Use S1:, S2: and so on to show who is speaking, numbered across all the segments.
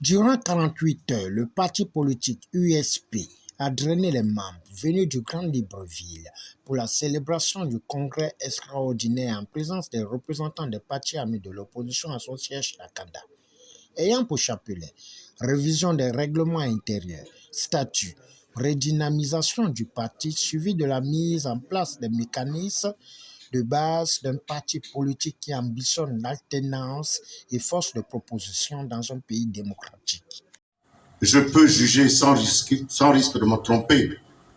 S1: Durant 48 heures, le parti politique USP a drainé les membres venus du Grand Libreville pour la célébration du congrès extraordinaire en présence des représentants des partis amis de l'opposition à son siège à Kanda. Ayant pour chapelet révision des règlements intérieurs, statuts, redynamisation du parti suivi de la mise en place des mécanismes de base d'un parti politique qui ambitionne l'alternance et force de proposition dans un pays démocratique.
S2: Je peux juger sans risque de me tromper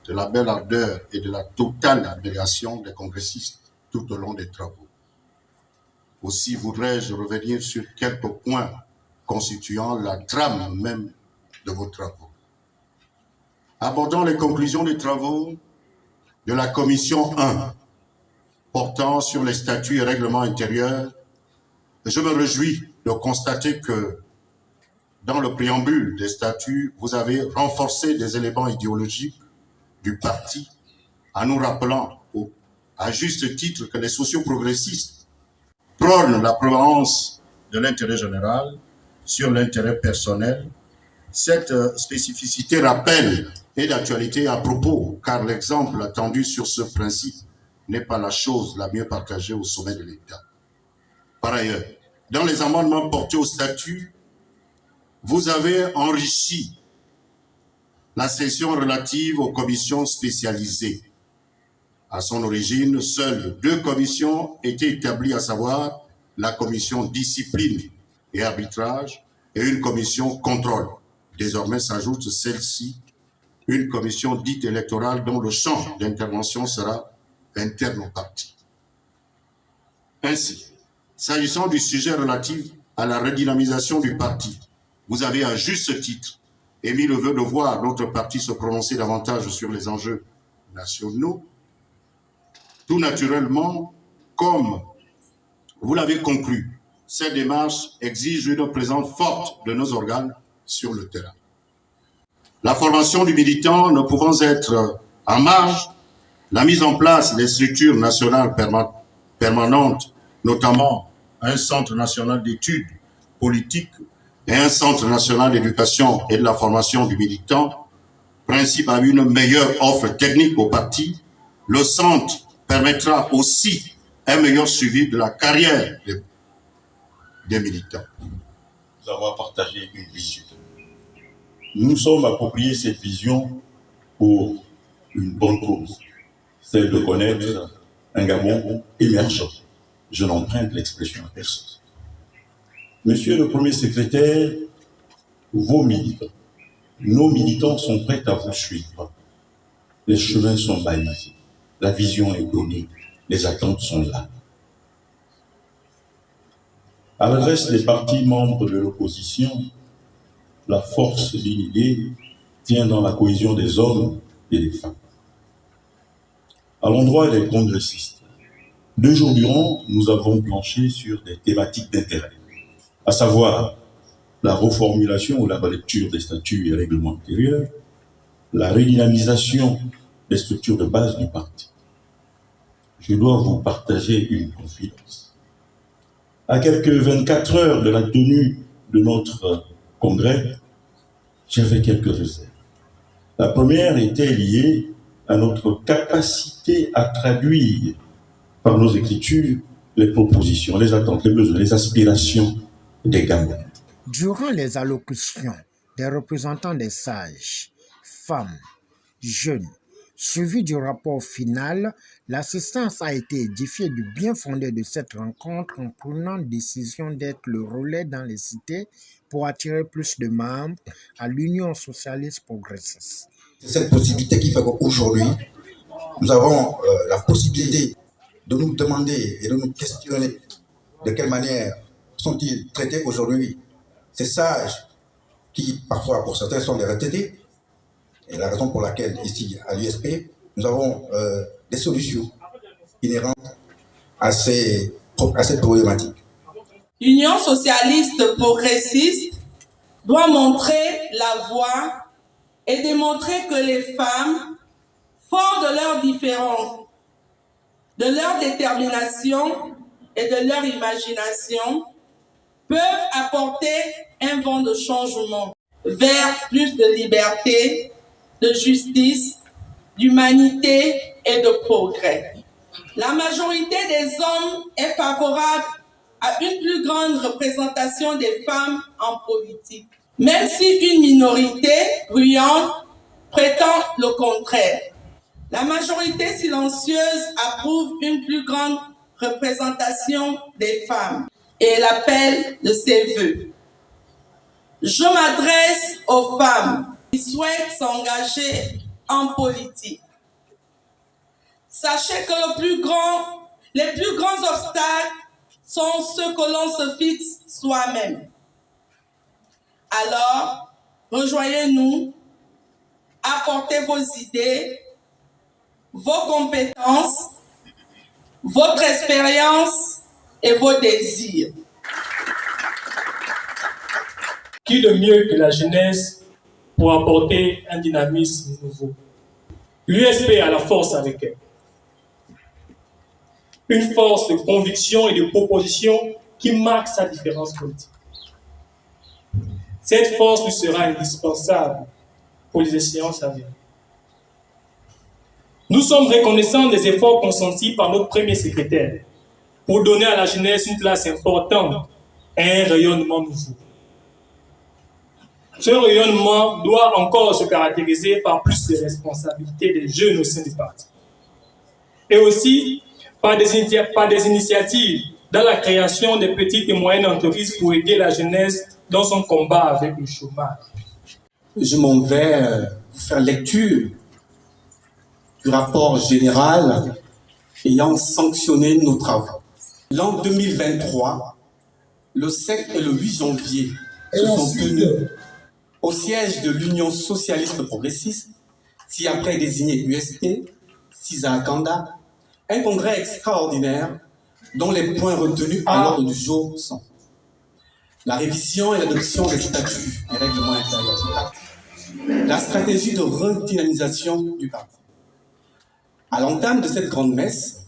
S2: de la belle ardeur et de la totale admiration des congressistes tout au long des travaux. Aussi voudrais-je revenir sur quelques points constituant la trame même de vos travaux. Abordons les conclusions des travaux de la commission 1 portant sur les statuts et règlements intérieurs. Je me réjouis de constater que dans le préambule des statuts, vous avez renforcé des éléments idéologiques du parti en nous rappelant à juste titre que les socioprogressistes prônent la prévalence de l'intérêt général sur l'intérêt personnel. Cette spécificité rappelle et d'actualité à propos, car l'exemple attendu sur ce principe n'est pas la chose la mieux partagée au sommet de l'État. Par ailleurs, dans les amendements portés au statut, vous avez enrichi la section relative aux commissions spécialisées. À son origine, seules 2 commissions étaient établies, à savoir la commission discipline et arbitrage et une commission contrôle. Désormais s'ajoute celle-ci, une commission dite électorale dont le champ d'intervention sera interne au parti. Ainsi, s'agissant du sujet relatif à la redynamisation du parti, vous avez à juste titre émis le vœu de voir notre parti se prononcer davantage sur les enjeux nationaux. Tout naturellement, comme vous l'avez conclu, cette démarche exige une présence forte de nos organes sur le terrain. La formation du militant ne pouvant être en marge, la mise en place des structures nationales permanentes, notamment un centre national d'études politiques et un centre national d'éducation et de la formation du militant, principe à une meilleure offre technique au parti, le centre permettra aussi un meilleur suivi de la carrière des militants.
S3: Nous avons partagé une vision. Nous nous sommes appropriés cette vision pour une bonne cause, celle de connaître un Gabon émergent. Je n'emprunte l'expression à personne. Monsieur le Premier secrétaire, vos militants, nos militants sont prêts à vous suivre. Les chemins sont balisés, la vision est donnée, les attentes sont là. À l'adresse des partis membres de l'opposition, la force d'une idée tient dans la cohésion des hommes et des femmes. À l'endroit des congressistes, 2 jours durant, nous avons planché sur des thématiques d'intérêt, à savoir la reformulation ou la relecture des statuts et règlements intérieurs, la redynamisation des structures de base du parti. Je dois vous partager une confidence. À quelques 24 heures de la tenue de notre congrès, j'avais quelques réserves. La première était liée à notre capacité à traduire par nos écritures les propositions, les attentes, les besoins, les aspirations des Gabonais.
S1: Durant les allocutions des représentants des sages, femmes, jeunes, suivi du rapport final, l'assistance a été édifiée du bien fondé de cette rencontre en prenant décision d'être le relais dans les cités pour attirer plus de membres à l'Union socialiste progressiste.
S4: C'est cette possibilité qui fait qu'aujourd'hui, nous avons la possibilité de nous demander et de nous questionner de quelle manière sont-ils traités aujourd'hui ces sages qui, parfois, pour certains, sont des retraités. Et la raison pour laquelle, ici, à l'USP, nous avons des solutions inhérentes à cette problématique.
S5: L'Union socialiste progressiste doit montrer la voie et démontrer que les femmes, fortes de leurs différences, de leur détermination et de leur imagination, peuvent apporter un vent de changement vers plus de liberté, de justice, d'humanité et de progrès. La majorité des hommes est favorable à une plus grande représentation des femmes en politique, même si une minorité bruyante prétend le contraire. La majorité silencieuse approuve une plus grande représentation des femmes et elle appelle de ses vœux. Je m'adresse aux femmes qui souhaitent s'engager en politique. Sachez que les plus grands obstacles sont ceux que l'on se fixe soi-même. Alors, rejoignez-nous, apportez vos idées, vos compétences, votre expérience et vos désirs.
S6: Qui de mieux que la jeunesse pour apporter un dynamisme nouveau? L'USP a la force avec elle. Une force de conviction et de proposition qui marque sa différence politique. Cette force lui sera indispensable pour les échéances à venir. Nous sommes reconnaissants des efforts consentis par notre premier secrétaire pour donner à la jeunesse une place importante et un rayonnement nouveau. Ce rayonnement doit encore se caractériser par plus de responsabilités des jeunes au sein du parti. Et aussi par des initiatives dans la création des petites et moyennes entreprises pour aider la jeunesse dans son combat avec le chômage.
S7: Je m'en vais vous faire lecture du rapport général ayant sanctionné nos travaux. L'an 2023, le 7 et le 8 janvier se sont tenus au siège de l'Union socialiste progressiste, si après désigné USP, CISA Kanda, un congrès extraordinaire dont les points retenus à l'ordre du jour sont la révision et l'adoption des statuts et règlements intérieurs du parti, la stratégie de redynamisation du parti. À l'entame de cette grande messe,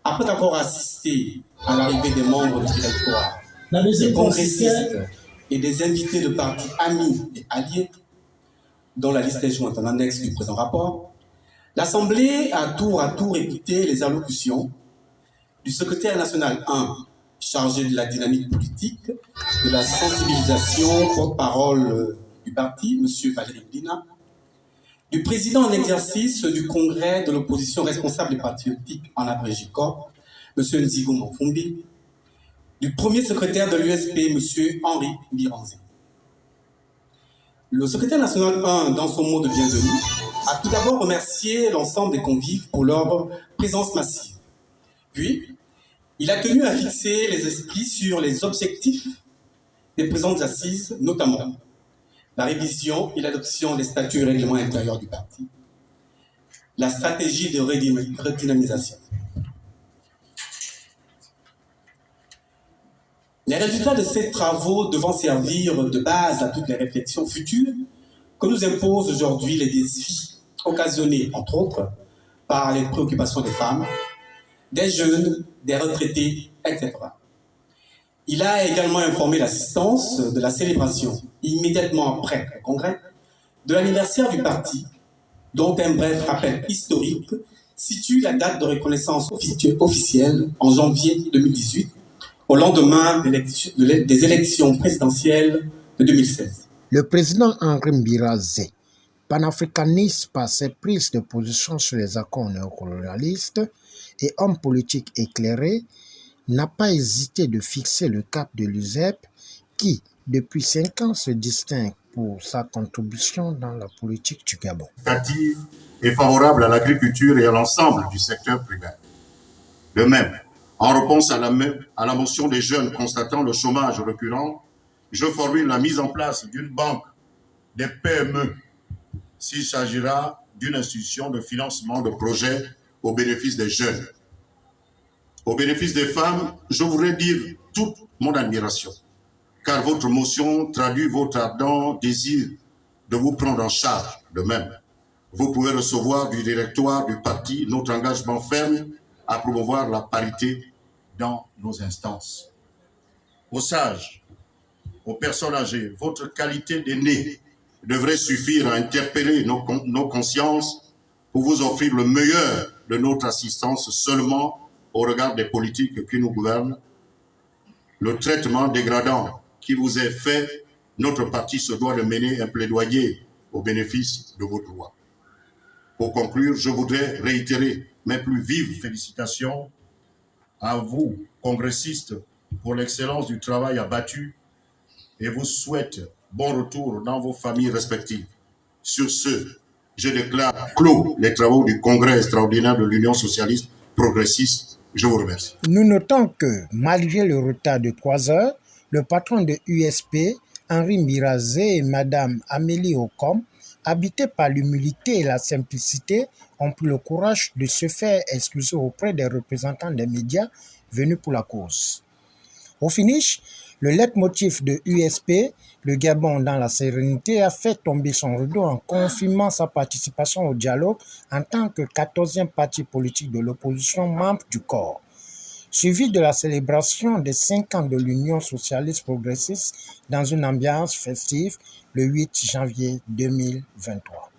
S7: après avoir assisté à l'arrivée des membres du directoire, des congressistes et des invités de partis amis et alliés, dont la liste est jointe en annexe du présent rapport, l'Assemblée a tour à tour écouté les allocutions du secrétaire national 1, chargé de la dynamique politique, de la sensibilisation, porte-parole du parti, M. Valéry Mdina, du président en exercice du congrès de l'opposition responsable et patriotique en abrégé corps, M. Nzigo Mfumbi, du premier secrétaire de l'USP, M. Henri Biranzé. Le secrétaire national 1, dans son mot de bienvenue, a tout d'abord remercié l'ensemble des convives pour leur présence massive. Puis, il a tenu à fixer les esprits sur les objectifs des présentes assises, notamment la révision et l'adoption des statuts et règlements intérieurs du parti, la stratégie de redynamisation. Les résultats de ces travaux devant servir de base à toutes les réflexions futures que nous imposent aujourd'hui les défis occasionnés, entre autres, par les préoccupations des femmes, des jeunes, des retraités, etc. Il a également informé l'assistance de la célébration, immédiatement après le congrès, de l'anniversaire du parti, dont un bref rappel historique situe la date de reconnaissance officielle en janvier 2018, au lendemain des élections présidentielles de 2016.
S1: Le président Henri Biranzé, panafricaniste par ses prises de position sur les accords néocolonialistes et homme politique éclairé, n'a pas hésité de fixer le cap de l'USEP qui, depuis 5 ans, se distingue pour sa contribution dans la politique du Gabon.
S2: Et favorable à l'agriculture et à l'ensemble du secteur primaire. De même, en réponse à la motion des jeunes constatant le chômage récurrent, je formule la mise en place d'une banque des PME s'il s'agira d'une institution de financement de projets au bénéfice des jeunes. Au bénéfice des femmes, je voudrais dire toute mon admiration, car votre motion traduit votre ardent désir de vous prendre en charge. De même, vous pouvez recevoir du directoire du parti notre engagement ferme à promouvoir la parité dans nos instances. aux sages, aux personnes âgées, votre qualité d'aîné devrait suffire à interpeller nos consciences pour vous offrir le meilleur de notre assistance seulement au regard des politiques qui nous gouvernent. Le traitement dégradant qui vous est fait, notre parti se doit de mener un plaidoyer au bénéfice de vos droits. Pour conclure, je voudrais réitérer mes plus vives félicitations à vous, congressistes, pour l'excellence du travail abattu et vous souhaite bon retour dans vos familles respectives. Sur ce, je déclare clos les travaux du Congrès extraordinaire de l'Union socialiste progressiste. Je vous remercie.
S1: Nous notons que, malgré le retard de 3 heures, le patron de USP, Henri Mirazé et Madame Amélie Ocom, habités par l'humilité et la simplicité, ont pris le courage de se faire excuser auprès des représentants des médias venus pour la cause. Au finish, le leitmotiv de USP, le Gabon dans la sérénité, a fait tomber son rideau en confirmant sa participation au dialogue en tant que 14e parti politique de l'opposition membre du corps, suivi de la célébration des 5 ans de l'Union socialiste progressiste dans une ambiance festive le 8 janvier 2023.